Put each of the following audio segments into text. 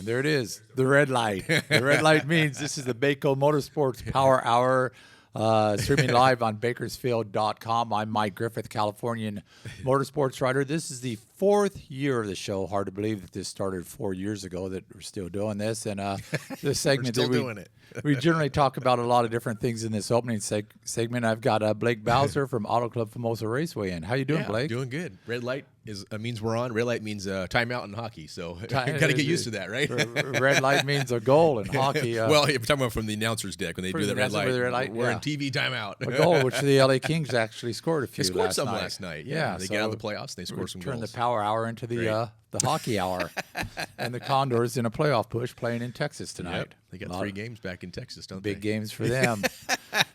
There it is, the red light. The red light means this is the Baco Motorsports Power Hour, streaming live on Bakersfield.com. I'm Mike Griffith, Californian motorsports writer. This is the 4th year of the show. Hard to believe that this started 4 years ago, that we're still doing this. And this segment, we're still doing it. We generally talk about a lot of different things in this opening segment. I've got Blake Bowser from Auto Club Famoso Raceway in. How you doing, Blake? Doing good. Red light means we're on. Red light means timeout in hockey. So got to get used to that, right? Red light means a goal in hockey. Well, if we're talking about from the announcer's deck when they do that red light, we're in TV timeout. A goal, which the LA Kings actually scored a few. They scored some last night. Yeah, they got out of the playoffs. They scored some goals. Turned the Power Hour into the hockey hour, and the Condors in a playoff push playing in Texas tonight. Yep. They got 3 games back in Texas, don't they? Big games for them.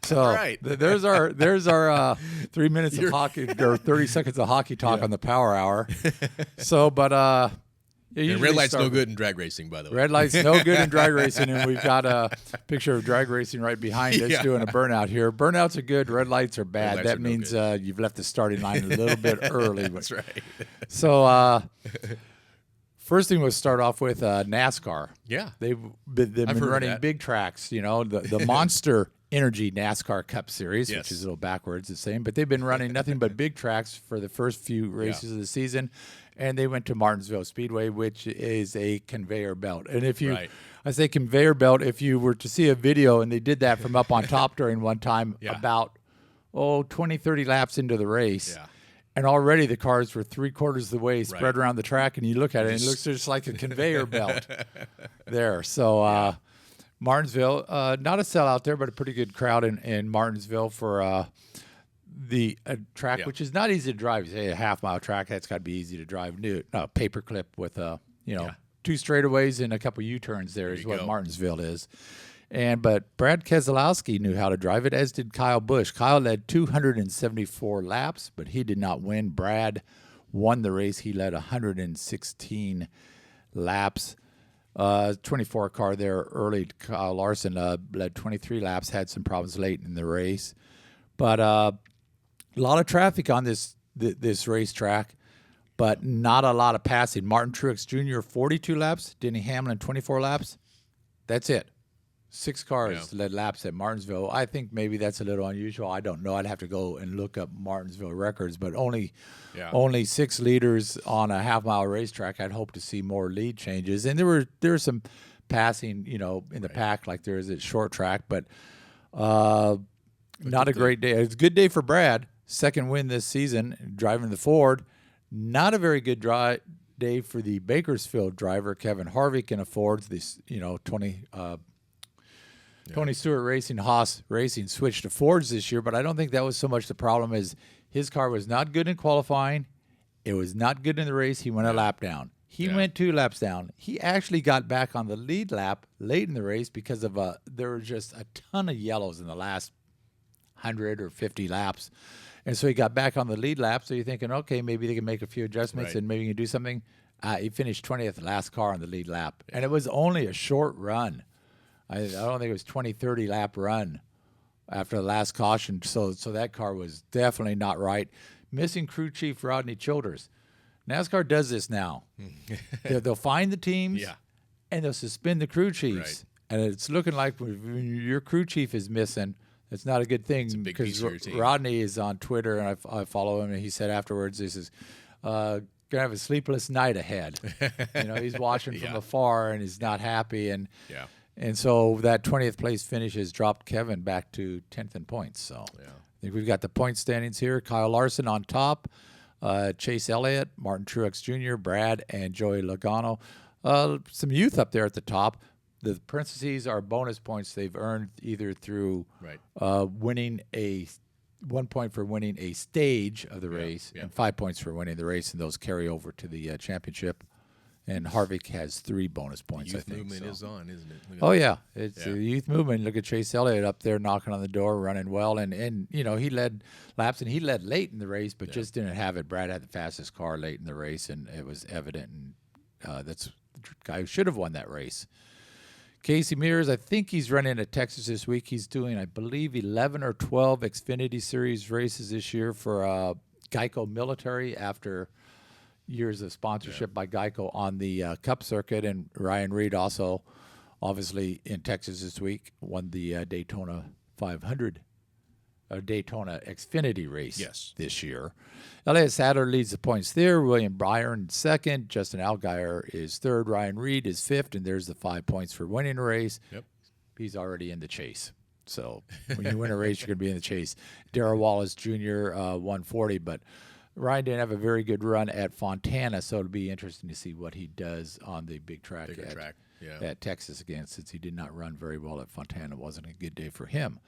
So there's our 3 minutes of hockey or 30 seconds of hockey talk on the Power Hour. So, but red light's no good in drag racing, by the way. Red light's no good in drag racing, and we've got a picture of drag racing right behind us doing a burnout here. Burnouts are good, red lights are bad. That means you've left the starting line a little bit early. That's right. So first thing we'll start off with NASCAR. Yeah. They've been running big tracks, the Monster Energy NASCAR Cup Series, which is a little backwards the same, but they've been running nothing but big tracks for the first few races of the season, and they went to Martinsville Speedway, which is a conveyor belt. And if you, I say conveyor belt, if you were to see a video, and they did that from up on top during one time, about 20, 30 laps into the race. Yeah. And already the cars were 3/4 of the way spread around the track, and you look at it, and it looks just like a conveyor belt there. So Martinsville, not a sellout there, but a pretty good crowd in Martinsville for the track, which is not easy to drive. You say a half-mile track, that's got to be easy to drive. Paperclip with 2 straightaways and a couple U-turns there is what Martinsville is. But Brad Keselowski knew how to drive it, as did Kyle Busch. Kyle led 274 laps, but he did not win. Brad won the race. He led 116 laps. 24 car there early. Kyle Larson led 23 laps, had some problems late in the race. But a lot of traffic on this racetrack, but not a lot of passing. Martin Truex Jr., 42 laps. Denny Hamlin, 24 laps. That's it. 6 cars led laps at Martinsville. I think maybe that's a little unusual. I don't know. I'd have to go and look up Martinsville records, but only 6 leaders on a half-mile racetrack. I'd hope to see more lead changes. And there were some passing, in the pack like there is at short track, but not a great day. It's a good day for Brad. Second win this season, driving the Ford. Not a very good day for the Bakersfield driver, Kevin Harvick, in a Ford. This, Tony Stewart Racing, Haas Racing switched to Fords this year, but I don't think that was so much the problem as his car was not good in qualifying. It was not good in the race. He went a lap down. He went 2 laps down. He actually got back on the lead lap late in the race because of there were just a ton of yellows in the last 100 or 50 laps. And so he got back on the lead lap. So you're thinking, okay, maybe they can make a few adjustments and maybe you can do something. He finished 20th, last car on the lead lap. And it was only a short run. I don't think it was 20, 30 lap run after the last caution. So that car was definitely not right. Missing crew chief Rodney Childers. NASCAR does this now. They'll find the teams and they'll suspend the crew chiefs. Right. And it's looking like when your crew chief is missing, it's not a good thing. It's a big piece of your team. Rodney is on Twitter, and I follow him, and he said afterwards, he says, going to have a sleepless night ahead. He's watching from afar, and he's not happy. And so that 20th place finish has dropped Kevin back to 10th in points. So I think we've got the point standings here. Kyle Larson on top, Chase Elliott, Martin Truex Jr., Brad, and Joey Logano. Some youth up there at the top. The parentheses are bonus points they've earned either through winning 1 point for winning a stage of the race and 5 points for winning the race, and those carry over to the championship. And Harvick has 3 bonus points, I think. The youth movement is on, isn't it? Oh, yeah. It's the youth movement. Look at Chase Elliott up there knocking on the door, running well. And he led laps, and he led late in the race, but just didn't have it. Brad had the fastest car late in the race, and it was evident. And that's the guy who should have won that race. Casey Mears, I think he's running at Texas this week. He's doing, I believe, 11 or 12 Xfinity Series races this year for Geico Military after years of sponsorship by Geico on the Cup circuit, and Ryan Reed also, obviously in Texas this week, won the Daytona 500, Daytona Xfinity race this year. Elias Sadler leads the points there. William Byron second. Justin Allgaier is third. Ryan Reed is fifth, and there's the 5 points for winning a race. Yep. He's already in the chase. So when you win a race, you're going to be in the chase. Darrell Wallace Jr. 140, but Ryan didn't have a very good run at Fontana, so it'll be interesting to see what he does on the big track at Texas again, since he did not run very well at Fontana. It wasn't a good day for him.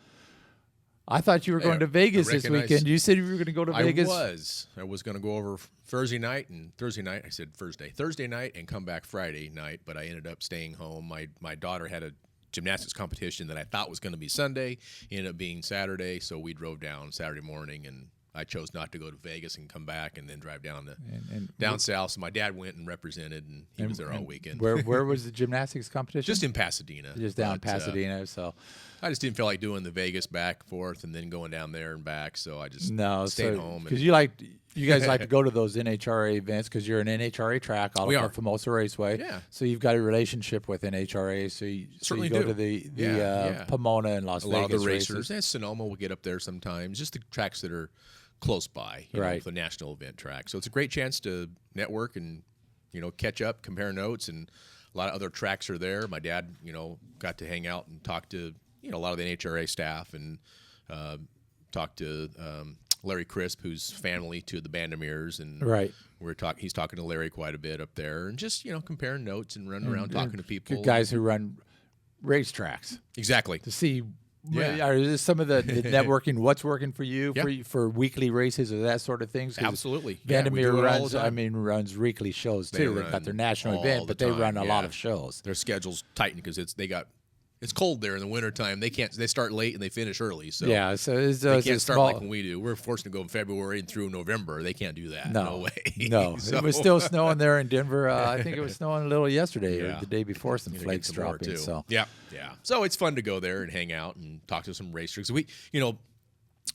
I thought you were going to Vegas this weekend. You said you were going to go to Vegas. I was going to go over Thursday night. I said Thursday night and come back Friday night, but I ended up staying home. My daughter had a gymnastics competition that I thought was going to be Sunday. It ended up being Saturday, so we drove down Saturday morning, and I chose not to go to Vegas and come back and then drive down down south. So my dad went and represented, and he was there all weekend. Where was the gymnastics competition? Just in Pasadena. Just down in Pasadena. So I just didn't feel like doing the Vegas back and forth and then going down there and back. So I just stayed home. Because you guys like to go to those NHRA events because you're an NHRA track out of Formosa Raceway. Yeah. So you've got a relationship with NHRA. So you go to the Pomona and Las Vegas. A lot of the racers. And Sonoma will get up there sometimes. Just the tracks that are close by, you know, the national event track. So it's a great chance to network and, catch up, compare notes, and a lot of other tracks are there. My dad, got to hang out and talk to, a lot of the NHRA staff and talk to Larry Crisp, who's family to the Bandemiers, and he's talking to Larry quite a bit up there, and just comparing notes and running around talking to people, guys who run racetracks, exactly, to see. Yeah. Are there some of the networking? What's working for you for weekly races or that sort of things? Absolutely. Vandermeer runs weekly shows too. They've got their national event, but they run a lot of shows. Their schedule's tightened because it's cold there in the wintertime. They start late and they finish early. So they can't start like when we do. We're forced to go in February and through November. They can't do that. No way. No. So. It was still snowing there in Denver. I think it was snowing a little yesterday or the day before. Some flakes dropping. Too. So yeah. So it's fun to go there and hang out and talk to some racers. We, a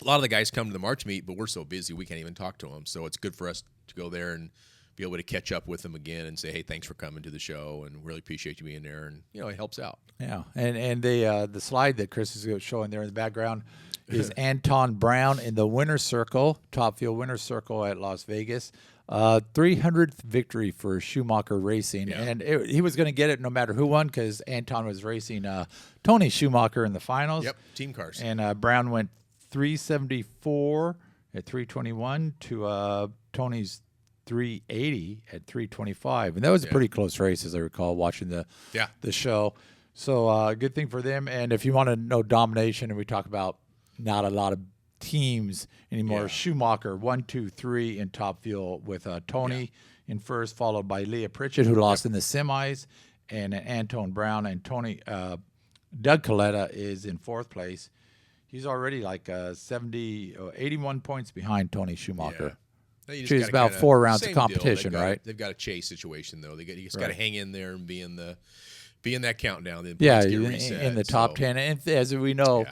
lot of the guys come to the March meet, but we're so busy we can't even talk to them. So it's good for us to go there and be able to catch up with them again and say, hey, thanks for coming to the show, and really appreciate you being there, and it helps out. Yeah, and the slide that Chris is showing there in the background is Anton Brown in the winner's circle, Top Fuel winner's circle at Las Vegas. 300th victory for Schumacher Racing, and he was going to get it no matter who won because Anton was racing Tony Schumacher in the finals. Yep, team cars. And Brown went 374 at 321 to Tony's 380 at 325, and that was a pretty close race, as I recall watching the show. So good thing for them. And if you want to know domination, and we talk about not a lot of teams anymore, Schumacher 1, 2, 3 in Top Fuel with Tony in first, followed by Leah Pritchett, who lost in the semis, and Anton Brown, and Doug Coletta is in fourth place. He's already like 81 points behind Tony Schumacher. Yeah. It's about 4 rounds of competition, right? They've got a chase situation though. You just got to hang in there and be in that countdown. Then in the top 10. And as we know,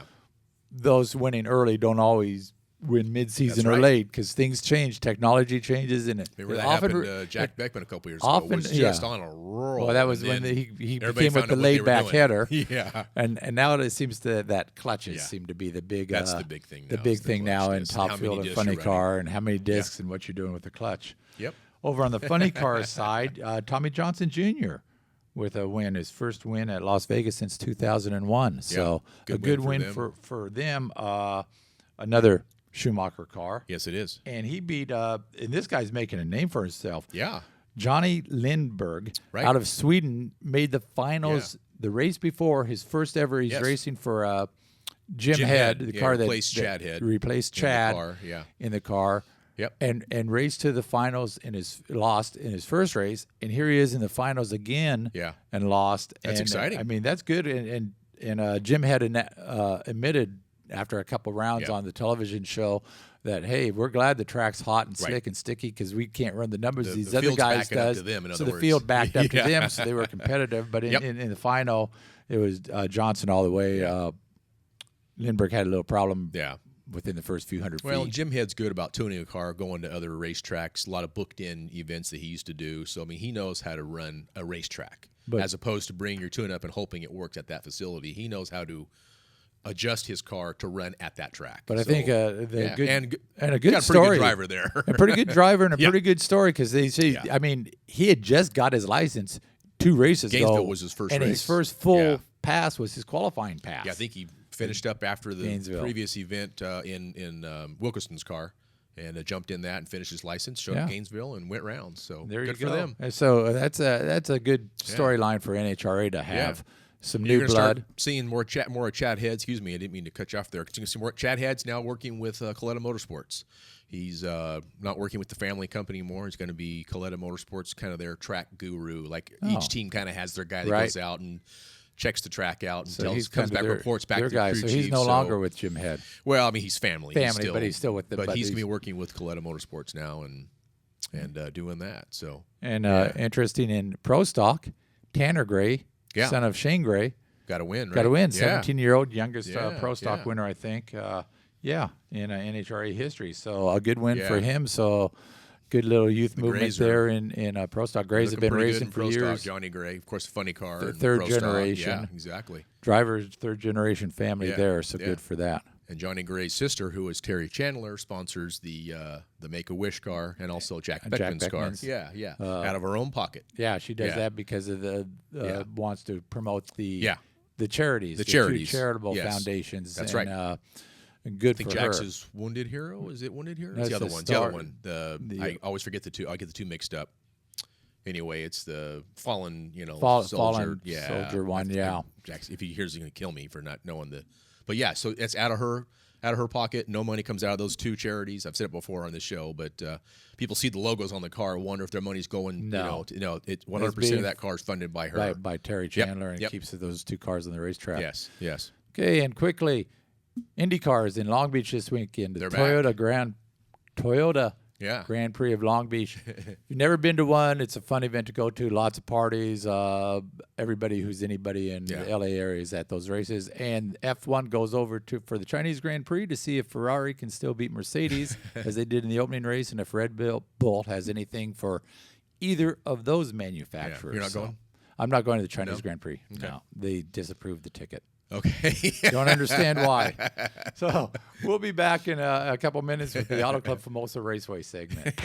those winning early don't always win mid-season or late because things change, technology changes, and remember that happened to Jack Beckman a couple years ago. Was just on a roll. Well, that was when he became with the laid-back header. Yeah, and now it seems that clutches seem to be the big. That's the big thing. The big thing now in Top Fuel and funny car, and how many discs and what you're doing with the clutch. Yep. Over on the funny car side, Tommy Johnson Jr. with a win, his first win at Las Vegas since 2001. So a good win for them. Another Schumacher car. Yes, it is. And he beat, and this guy's making a name for himself. Yeah. Johnny Lindberg out of Sweden made the finals the race before, his first ever. He's racing for Jim Head, the car that replaced Chad in the car. Yep. And raced to the finals lost in his first race. And here he is in the finals again and lost. That's exciting. I mean, that's good. And Jim Head admitted after a couple rounds on the television show that, hey, we're glad the track's hot and slick and sticky because we can't run the numbers these other guys does. So the field backed up to them, so they were competitive. But in the final, it was Johnson all the way. Lindbergh had a little problem within the first few hundred Well, feet. Jim Head's good about tuning a car, going to other racetracks, a lot of booked-in events that he used to do. So, I mean, he knows how to run a racetrack as opposed to bringing your tune-up and hoping it works at that facility. He knows how to adjust his car to run at that track. But I think a good got a story. pretty good driver there. A pretty good driver and a pretty good story because they say, I mean, he had just got his license 2 races ago. Gainesville was his first and race. his first full pass was his qualifying pass. Yeah, I think he finished up after the previous event in Wilkerson's car and jumped in that and finished his license, showed up Gainesville, and went round. So there good you go. for them. And so that's a good storyline for NHRA to have. Some new blood. Start seeing more Chad Heads. Excuse me, I didn't mean to cut you off there. You can see more Chad Heads now working with Coletta Motorsports. He's not working with the family company anymore. He's going to be Coletta Motorsports, kind of their track guru. Like each team kind of has their guy that goes out and checks the track out and comes back, reports back to the crew chief. So he's no longer with Jim Head. Well, I mean, he's family, but he's still with the. But he's going to be working with Coletta Motorsports now and doing that. So interesting in Pro Stock, Tanner Gray. Son of Shane Gray. Got to win, right? Got to win. 17-year-old, youngest Pro Stock winner, I think. In NHRA history. So a good win for him. So good little youth movement there in Pro Stock. Grays have been racing for years. Johnny Gray, of course, funny car. Third generation. Yeah, exactly. Driver's third generation family there. So good for that. And Johnny Gray's sister, who is Terry Chandler, sponsors the Make-A-Wish car and also Jack Beckman's car. Yeah. Out of her own pocket. Yeah, she does that because of the wants to promote the charities, the charities, two charitable foundations. That's right. Good I think for Jack's her. is Wounded Hero. Is it Wounded Hero? No, it's the other one. The other one. I always forget the two. I get the two mixed up. Anyway, it's the fallen, soldier. Fallen soldier one. Jack's, if he hears, he's going to kill me for not knowing the. But yeah, so it's out of her pocket. No money comes out of those two charities. I've said it before on the show, but people see the logos on the car, wonder if their money's going. No, it 100% of that car is funded by her, by Terry Chandler, and keeps those two cars on the racetrack. Yes. Okay, and quickly, Indy cars in Long Beach this weekend. The They're Toyota back. Grand Prix of Long Beach. If you've never been to one, it's a fun event to go to. Lots of parties. Everybody who's anybody in the LA area is at those races. And F1 goes over for the Chinese Grand Prix to see if Ferrari can still beat Mercedes as they did in the opening race, and if Red Bull has anything for either of those manufacturers. You're not going? I'm not going to the Chinese Grand Prix. Okay. No, they disapproved the ticket. Okay. Don't understand why. So we'll be back in a couple minutes with the Auto Club Famosa Raceway segment.